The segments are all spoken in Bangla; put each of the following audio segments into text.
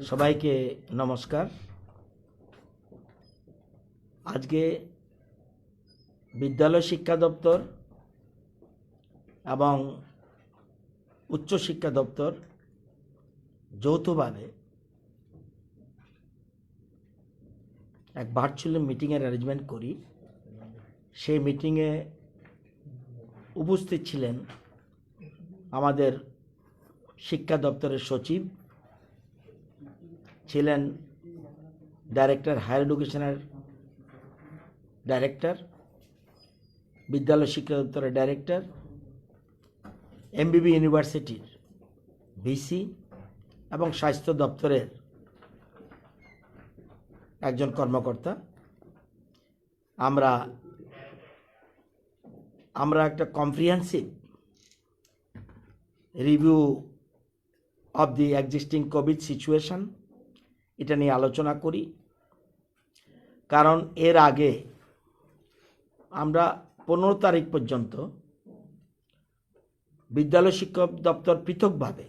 সবাইকে নমস্কার। আজকে বিদ্যালয় শিক্ষা দপ্তর এবং উচ্চ শিক্ষা দপ্তর যৌথভাবে এক ভার্চুয়াল মিটিংয়ের অ্যারেঞ্জমেন্ট করি। সেই মিটিংয়ে উপস্থিত ছিলেন আমাদের শিক্ষা দপ্তরের সচিব, ছিলেন ডাইরেক্টর হায়ার এডুকেশনের ডাইরেক্টর, বিদ্যালয় শিক্ষা দপ্তরের ডাইরেক্টর, এমবিবি ইউনিভার্সিটির ভিসি এবং স্বাস্থ্য দপ্তরের একজন কর্মকর্তা। আমরা একটা comprehensive review of the existing Covid situation এটা নিয়ে আলোচনা করি। কারণ এর আগে আমরা 15 তারিখ পর্যন্ত বিদ্যালয় শিক্ষা দপ্তর পৃথকভাবে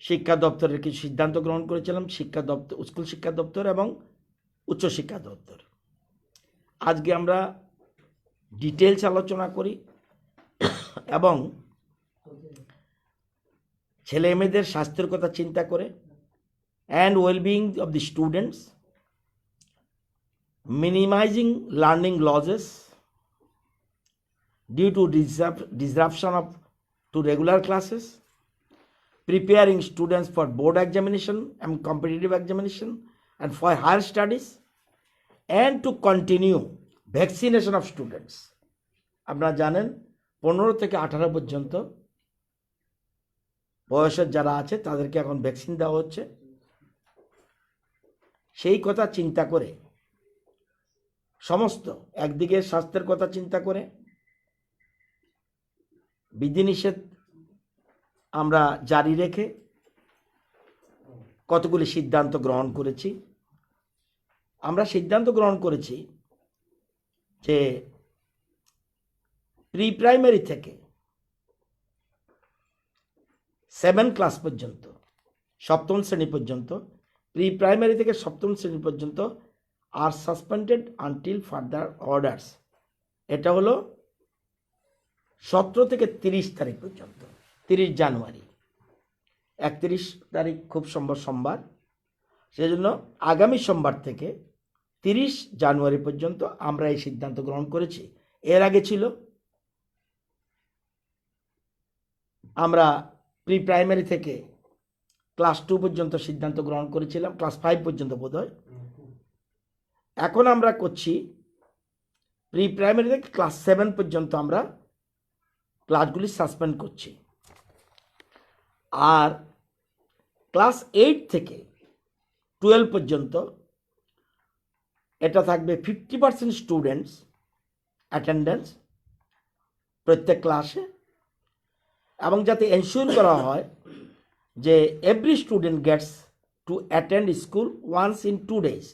শিক্ষা দপ্তরের কিছু সিদ্ধান্ত গ্রহণ করেছিলাম, শিক্ষা দপ্তর, স্কুল শিক্ষা দপ্তর এবং উচ্চ শিক্ষা দপ্তর। আজকে আমরা ডিটেলস আলোচনা করি এবং ছেলে মেয়েদের স্বাস্থ্যের কথা চিন্তা করে and wellbeing of the students, minimizing learning losses due to disruption to regular classes, preparing students for board examination and competitive examination and for higher studies, and to continue vaccination of students. আপনারা জানেন 15 থেকে 18 পর্যন্ত বয়সের যারা আছে তাদেরকে এখন ভ্যাকসিন দেওয়া হচ্ছে। সেই কথা চিন্তা করে সমস্ত একদিকে স্বাস্থ্যের কথা চিন্তা করে বিধিনিষেধ আমরা জারি রেখে কতগুলি সিদ্ধান্ত গ্রহণ করেছি। আমরা সিদ্ধান্ত গ্রহণ করেছি যে প্রি প্রাইমারি থেকে 7 ক্লাস পর্যন্ত, সপ্তম শ্রেণী পর্যন্ত, প্রি প্রাইমারি থেকে সপ্তম শ্রেণী পর্যন্ত are suspended until further orders. এটা হলো 17 থেকে 30 তারিখ পর্যন্ত, 30 জানুয়ারি। 31 তারিখ খুব সম্ভব সোমবার, সেজন্য আগামী সোমবার থেকে 30 জানুয়ারি পর্যন্ত আমরা এই সিদ্ধান্ত গ্রহণ করেছি। এর আগে ছিল আমরা প্রি প্রাইমারি থেকে ক্লাস 2 পর্যন্ত সিদ্ধান্ত গ্রহণ করেছিলাম, ক্লাস 5 পর্যন্ত বোধহয়। এখন আমরা করছি প্রি প্রাইমারি থেকে ক্লাস 7 পর্যন্ত আমরা ক্লাসগুলি সাসপেন্ড করছি। আর ক্লাস 8 থেকে 12 পর্যন্ত এটা থাকবে 50% স্টুডেন্টস অ্যাটেন্ডেন্স প্রত্যেক ক্লাসে, এবং যাতে এনশিওর করা হয় যে every student gets to attend school once in 2 days।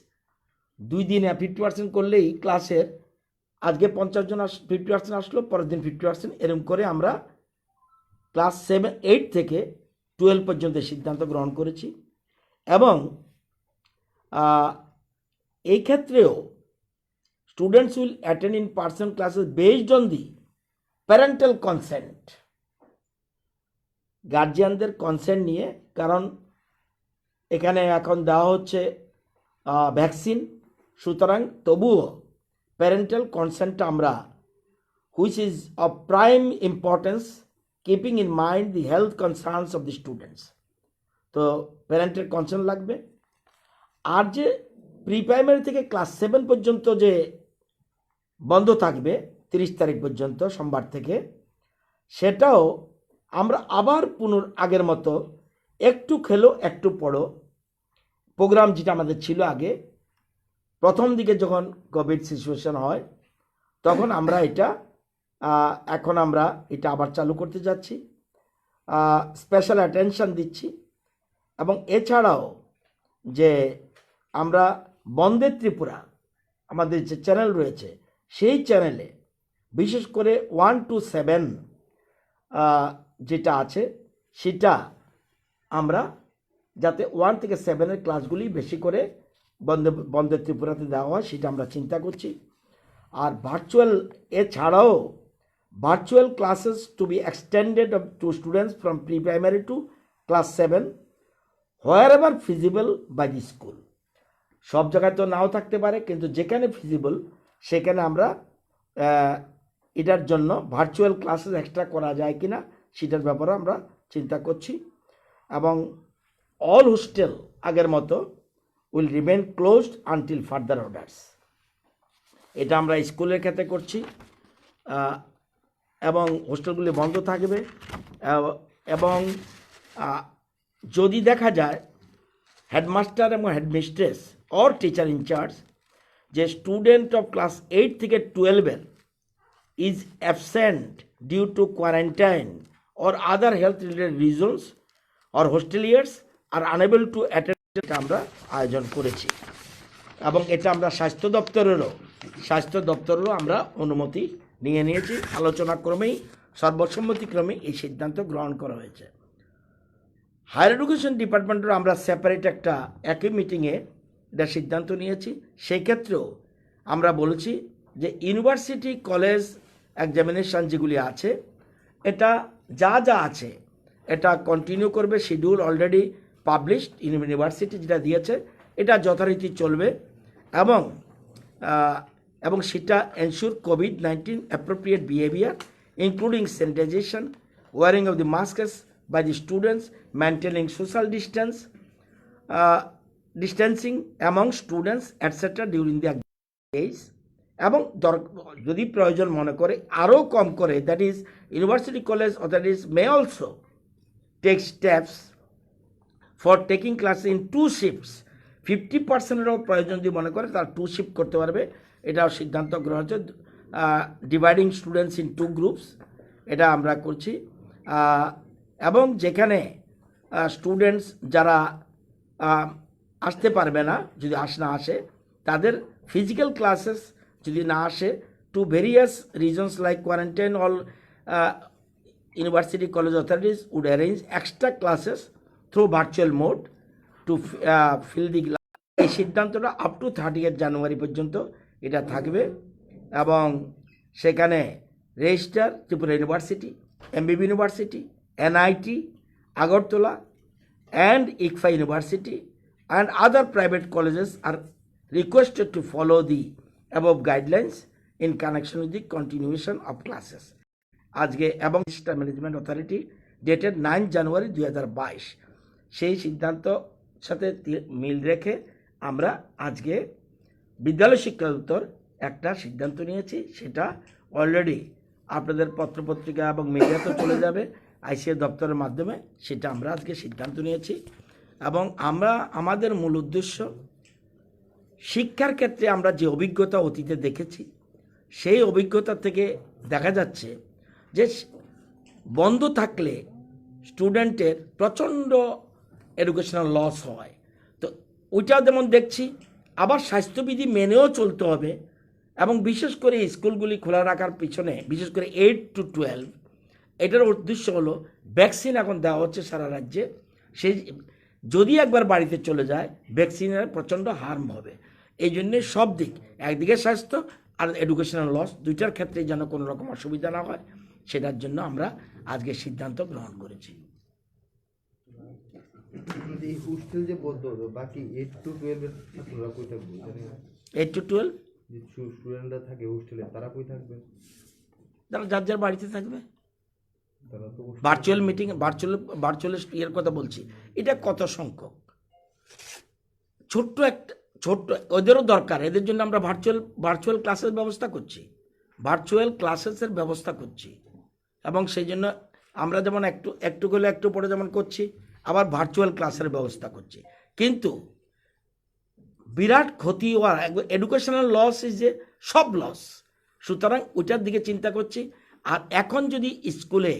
2 দিনে 50% করলেই ক্লাসের আজকে 50 জন 50% আসলো, পরের দিন 50%, এরকম করে আমরা ক্লাস 8 থেকে 12 পর্যন্ত সিদ্ধান্ত গ্রহণ করেছি। এবং এই ক্ষেত্রেও students will attend in person classes based on the parental consent, গার্জিয়ানদের কনসেন্ট নিয়ে। কারণ এখানে এখন দেওয়া হচ্ছে ভ্যাকসিন, সুতরাং তবুও প্যারেন্টাল কনসেন্টটা আমরা, which is of prime importance keeping in mind the health concerns of the students. তো প্যারেন্টের কনসেন্ট লাগবে। আর যে প্রি প্রাইমারি থেকে ক্লাস 7 পর্যন্ত যে বন্ধ থাকবে 30 তারিখ পর্যন্ত সোমবার থেকে, সেটাও আমরা আবার আগের মতো একটু খেলো একটু পড়ো প্রোগ্রাম, যেটা আমাদের ছিল আগে প্রথম দিকে যখন কোভিড সিচুয়েশন হয় তখন আমরা এটা এখন আমরা এটা আবার চালু করতে যাচ্ছি, স্পেশাল অ্যাটেনশন দিচ্ছি। এবং এছাড়াও যে আমরা বন্দে ত্রিপুরা আমাদের যে চ্যানেল রয়েছে, সেই চ্যানেলে বিশেষ করে 1 to 7 যেটা আছে সেটা আমরা যাতে 1 থেকে 7 ক্লাসগুলি বেশি করে বন্দে ত্রিপুরাতে দেওয়া হয় সেটা আমরা চিন্তা করছি। আর ভার্চুয়াল এছাড়াও virtual classes to be extended to students from pre primary to class 7 wherever feasible by the school. সব জায়গায় তো নাও থাকতে পারে, কিন্তু যেখানে ফিজিবল সেখানে আমরা এটার জন্য ভার্চুয়াল ক্লাসেস এক্সট্রা করা যায় কিনা সেটার ব্যাপারে আমরা চিন্তা করছি। এবং অল হোস্টেল আগের মতো will remain closed until further orders. এটা আমরা স্কুলের ক্ষেত্রে করছি এবং হোস্টেলগুলি বন্ধ থাকবে। এবং যদি দেখা যায় হেডমাস্টার এবং হেডমিস্ট্রেস অর টিচার ইনচার্জ যে স্টুডেন্ট অফ ক্লাস 8 থেকে 12 is absent due to quarantine or other health related reasons or hosteliers are unable to attend, আমরা আয়োজন করেছি। এবং এটা আমরা স্বাস্থ্য দপ্তরেরও আমরা অনুমতি নিয়েছি। আলোচনা ক্রমেই সর্বসম্মতিক্রমে এই সিদ্ধান্ত গ্রহণ করা হয়েছে। হায়ার এডুকেশন ডিপার্টমেন্টের আমরা সেপারেট একটা একই মিটিংয়ে এটা সিদ্ধান্ত নিয়েছি। সেই ক্ষেত্রেও আমরা বলেছি যে ইউনিভার্সিটি কলেজ এক্সামিনেশান যেগুলি আছে এটা যা আছে এটা কন্টিনিউ করবে। শিডিউল অলরেডি পাবলিশড, ইউনিভার্সিটি যেটা দিয়েছে এটা যথারীতি চলবে। এবং সেটা এনশিওর কোভিড-19 appropriate behaviour including sanitisation, wearing of the masks by the students, maintaining social distancing among students etcetera during the days. এবং যদি প্রয়োজন মনে করে আরও কম করে, that is university college authorities may also take steps for taking class in 2 shifts. 50%-এরও প্রয়োজন যদি মনে করে তারা 2 শিফট করতে পারবে। এটাও সিদ্ধান্ত গ্রহণ হচ্ছে। ডিভাইডিং স্টুডেন্টস ইন 2 গ্রুপস এটা আমরা করছি। এবং যেখানে স্টুডেন্টস যারা আসতে পারবে না, যদি না আসে তাদের ফিজিক্যাল ক্লাসেস যদি না আসে to various reasons like quarantine, all university college authorities would arrange extra classes through virtual mode to fill the class. এই সিদ্ধান্তটা আপ টু 30 জানুয়ারি পর্যন্ত এটা থাকবে। এবং সেখানে registrar Tripura university, এমবিবি university, NIT Agartala and Yakhwrai University and other private colleges are requested to follow the above guidelines in connection with the continuation of classes. আজকে এবং সিস্টেম ম্যানেজমেন্ট অথরিটি ডেটেড 9 জানুয়ারি 2022 সেই সিদ্ধান্ত সাথে মিল রেখে আমরা আজকে বিদ্যালয় শিক্ষা দপ্তর একটা সিদ্ধান্ত নিয়েছি। সেটা অলরেডি আপনাদের পত্রপত্রিকা এবং মিডিয়াতে চলে যাবে আইসিএ দপ্তরের মাধ্যমে। সেটা আমরা আজকে সিদ্ধান্ত নিয়েছি। এবং আমরা আমাদের মূল উদ্দেশ্য শিক্ষার ক্ষেত্রে আমরা যে অভিজ্ঞতা অতীতে দেখেছি সেই অভিজ্ঞতা থেকে দেখা যাচ্ছে যে বন্ধ থাকলে স্টুডেন্টের প্রচণ্ড এডুকেশনাল লস হয়। তো ওইটাও যেমন দেখছি, আবার স্বাস্থ্যবিধি মেনেও চলতে হবে। এবং বিশেষ করে স্কুলগুলি খোলা রাখার পিছনে বিশেষ করে 8 to 12 এটার উদ্দেশ্য হলো ভ্যাকসিন এখন দেওয়া হচ্ছে সারা রাজ্যে। সেই যদি একবার বাড়িতে চলে যায় ভ্যাকসিনের প্রচণ্ড হার্ম হবে। এই জন্যে সব দিক, একদিকে স্বাস্থ্য আর এডুকেশনাল লস দুইটার ক্ষেত্রে যেন কোনো রকম অসুবিধা না হয় সেটার জন্য আমরা আজকে সিদ্ধান্ত গ্রহণ করেছি। হোস্টেল যে বন্ধ হলো, বাকি 8 to 12 এর ছাত্ররা কই থাকবে? 8 to 12 যে স্টুডেন্টরা থাকে হোস্টেলে তারা কই থাকবে? তারা যার যার বাড়িতে থাকবে। তারা তো ভার্চুয়াল মিটিং, ভার্চুয়াল ইয়ের কথা বলছি। এটা কত সংখ্যক ছোট্ট ওদেরও দরকার, এদের জন্য আমরা ভার্চুয়াল ক্লাসের ব্যবস্থা করছি। এবং সেই জন্য আমরা যেমন একটু গেলে একটু পরে যেমন করছি, আবার ভার্চুয়াল ক্লাসের ব্যবস্থা করছি। কিন্তু বিরাট ক্ষতি হওয়ার এডুকেশনাল লস ইজ যে সব লস, সুতরাং ওইটার দিকে চিন্তা করছি। আর এখন যদি স্কুলে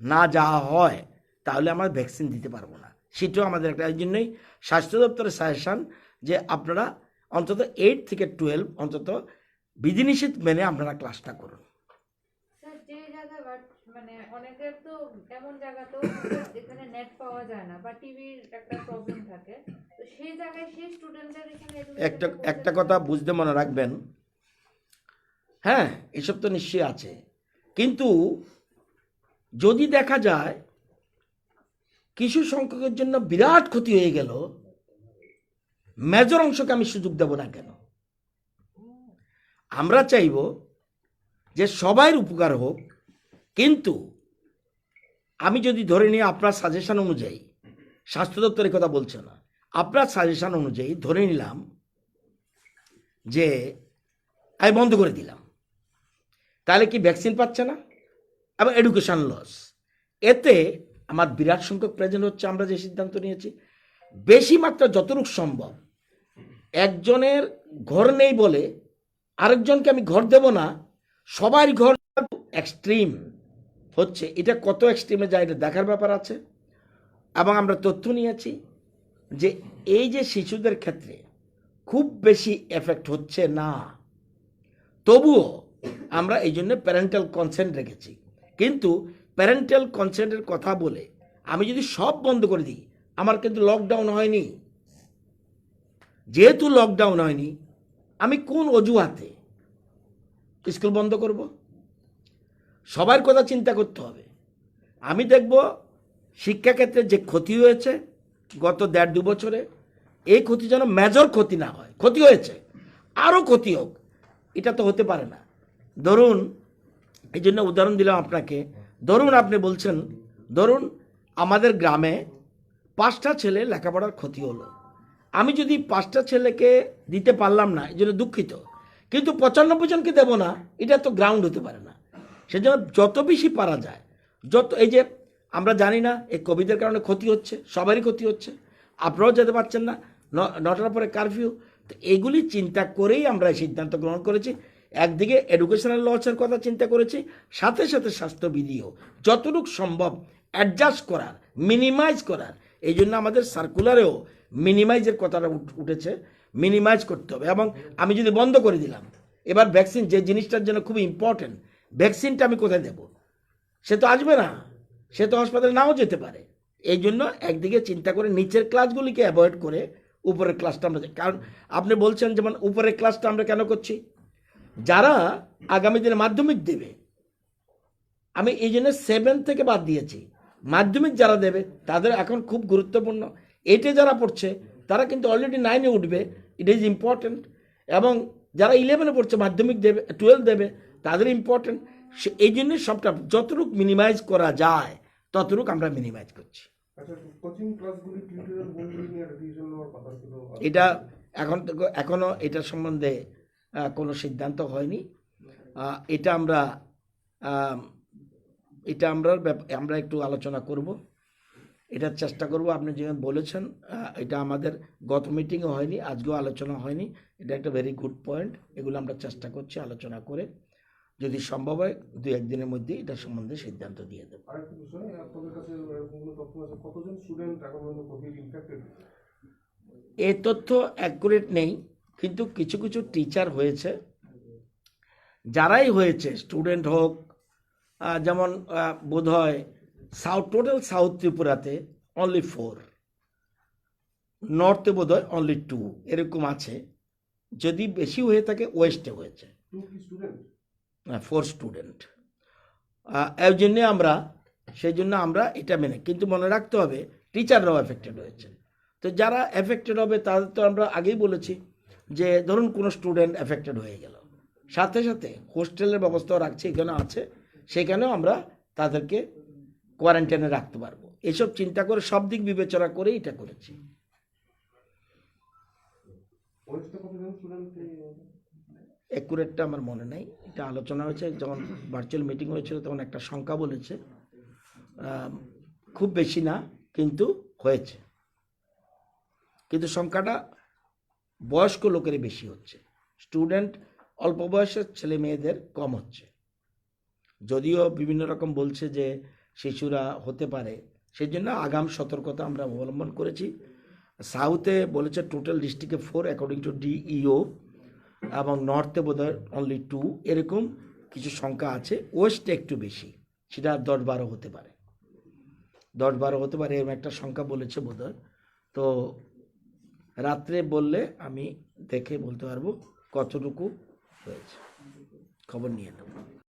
না যাওয়া হয় তাহলে আমরা ভ্যাকসিন দিতে পারবো না, সেটাও আমাদের একটা। এই জন্যই স্বাস্থ্য দপ্তরের সাজেশন যে আপনারা অন্তত 8 থেকে 12 অন্তত বিধিনিষেধ মেনে আপনারা ক্লাসটা করুন। মানে অনেকের তো এমন জায়গাতেও এখানে নেট পাওয়া যায় না বা টিভির একটা প্রবলেম থাকে, তো সেই জায়গায় সেই স্টুডেন্টদের এখানে একটা কথা বুঝতে মনে রাখবেন, হ্যাঁ এসব তো নিশ্চয়ই আছে, কিন্তু যদি দেখা যায় কিছু সংখ্যকের জন্য বিরাট ক্ষতি হয়ে গেল, মেজর অংশকে আমি সুযোগ দেব না কেন? আমরা চাইব যে সবার উপকার হোক, কিন্তু আমি যদি ধরে নিই আপনার সাজেশন অনুযায়ী, স্বাস্থ্য দপ্তরের কথা বলছে না, আপনার সাজেশন অনুযায়ী ধরে নিলাম যে আমি বন্ধ করে দিলাম, তাহলে কি ভ্যাকসিন পাচ্ছে না এবং এডুকেশন লস, এতে আমার বিরাট সংখ্যক প্রেজেন্ট হচ্ছে। আমরা যে সিদ্ধান্ত নিয়েছি বেশি মাত্রা যতটুকু সম্ভব, একজনের ঘর নেই বলে আরেকজনকে আমি ঘর দেব না, সবার ঘর এক্সট্রিম হচ্ছে, এটা কত এক্সট্রিমে যায় এটা দেখার ব্যাপার আছে। এবং আমরা তথ্য নিয়েছি যে এই যে শিশুদের ক্ষেত্রে খুব বেশি এফেক্ট হচ্ছে না, তবুও আমরা এই জন্য প্যারেন্টাল কনসেন্ট রেখেছি। কিন্তু প্যারেন্টাল কনসেন্টের কথা বলে আমি যদি সব বন্ধ করে দিই, আমার কিন্তু লকডাউন হয়নি। যেহেতু লকডাউন হয়নি, আমি কোন অজুহাতে স্কুল বন্ধ করব? সবার কথা চিন্তা করতে হবে। আমি দেখব শিক্ষাক্ষেত্রে যে ক্ষতি হয়েছে গত 1.5-2 বছরে, এই ক্ষতি যেন মেজর ক্ষতি না হয়। ক্ষতি হয়েছে, আরও ক্ষতি হোক, এটা তো হতে পারে না। ধরুন, এই জন্য উদাহরণ দিলাম আপনাকে, ধরুন আপনি বলছেন, ধরুন আমাদের গ্রামে 5টা ছেলে লেখাপড়ার ক্ষতি হলো, আমি যদি 5টা ছেলেকে দিতে পারলাম না, এই জন্য দুঃখিত, কিন্তু 95 জনকে দেব না, এটা তো গ্রাউন্ড হতে পারে না। সেজন্য যত বেশি পারা যায়, যত, এই যে আমরা জানি না এই কোভিডের কারণে ক্ষতি হচ্ছে, সবারই ক্ষতি হচ্ছে, আপনারাও যেতে পারছেন না, 9টার পরে কারফিউ, তো এইগুলি চিন্তা করেই আমরা এই সিদ্ধান্ত গ্রহণ করেছি। একদিকে এডুকেশনাল লসের কথা চিন্তা করেছি, সাথে সাথে স্বাস্থ্যবিধিও যতটুকু সম্ভব অ্যাডজাস্ট করার, মিনিমাইজ করার, এই জন্য আমাদের সার্কুলারেও মিনিমাইজের কথাটা উঠেছে, মিনিমাইজ করতে হবে। এবং আমি যদি বন্ধ করে দিলাম, এবার ভ্যাকসিন যে জিনিসটার জন্য খুব ইম্পর্টেন্ট, ভ্যাকসিনটা আমি কোথায় দেব? সে তো আসবে না, সে তো হাসপাতালে নাও যেতে পারে। এই জন্য একদিকে চিন্তা করে নিচের ক্লাসগুলিকে অ্যাভয়েড করে উপরের ক্লাসটা আমরা, কারণ আপনি বলছেন যেমন উপরের ক্লাসটা আমরা কেন করছি, যারা আগামী দিনে মাধ্যমিক দেবে, আমি এই জন্য 7 থেকে বাদ দিয়েছি। মাধ্যমিক যারা দেবে তাদের এখন খুব গুরুত্বপূর্ণ। 8-এ যারা পড়ছে তারা কিন্তু অলরেডি 9-এ উঠবে, ইট ইজ ইম্পর্টেন্ট। এবং যারা 11-এ পড়ছে, মাধ্যমিক দেবে, 12 দেবে, তাদের ইম্পর্টেন্ট। এই জন্য সবটা যতটুকু মিনিমাইজ করা যায় ততটুকু আমরা মিনিমাইজ করছি। এটা এখনো এটা সম্বন্ধে কোনো সিদ্ধান্ত হয়নি। এটা আমরা একটু আলোচনা করব, এটার চেষ্টা করব। আপনি যে বলেছেন, এটা আমাদের গত মিটিংও হয়নি, আজকেও আলোচনা হয়নি, এটা একটা ভেরি গুড পয়েন্ট। এগুলো আমরা চেষ্টা করছি আলোচনা করে, যদি সম্ভব হয় 2-1 দিনের মধ্যে এটা সম্বন্ধে সিদ্ধান্ত দিয়ে দেব। এই তথ্য অ্যাকুরেট নেই, কিন্তু কিছু কিছু টিচার হয়েছে, যারাই হয়েছে, স্টুডেন্ট হোক, যেমন বোধ হয় টোটাল সাউথ ত্রিপুরাতে অনলি 4, নর্থে বোধ হয় অনলি 2, এরকম আছে। যদি বেশি হয়ে থাকে ওয়েস্টে হয়েছে 4 স্টুডেন্ট। এই জন্যে সেই জন্য আমরা এটা মেনে, কিন্তু মনে রাখতে হবে টিচাররাও এফেক্টেড হয়েছে। তো যারা এফেক্টেড হবে তাদের তো আমরা আগেই বলেছি যে ধরুন কোনো স্টুডেন্ট এফেক্টেড হয়ে গেল, সাথে সাথে হোস্টেলের ব্যবস্থাও রাখছি, এখানে আছে, সেখানেও আমরা তাদেরকে কোয়ারেন্টাইনে রাখতে পারবো। এসব চিন্তা করে সব দিক বিবেচনা করে এটা করেছি। অ্যাকুরেটটা আমার মনে নেই, এটা আলোচনা হয়েছে যখন ভার্চুয়াল মিটিং হয়েছিল, তখন একটা সংখ্যা বলেছে, খুব বেশি না, কিন্তু হয়েছে। কিন্তু সংখ্যাটা বয়স্ক লোকেরই বেশি হচ্ছে, স্টুডেন্ট অল্প বয়সের ছেলে মেয়েদের কম হচ্ছে। যদিও বিভিন্ন রকম বলছে যে শিশুরা হতে পারে, সেই জন্য আগাম সতর্কতা আমরা অবলম্বন করেছি। সাউথে বলেছে টোটাল ডিস্ট্রিক্টে 4 অ্যাকর্ডিং টু ডিইও, এবং নর্থে বোধহয় অনলি 2, এরকম কিছু সংখ্যা আছে। ওয়েস্টে একটু বেশি, সেটা 10-12 হতে পারে, 10-12 হতে পারে, এরকম একটা সংখ্যা বলেছে বোধহয়। তো রাত্রে বললে আমি দেখে বলতে পারবো কতটুকু হয়েছে, খবর নিয়ে নেব।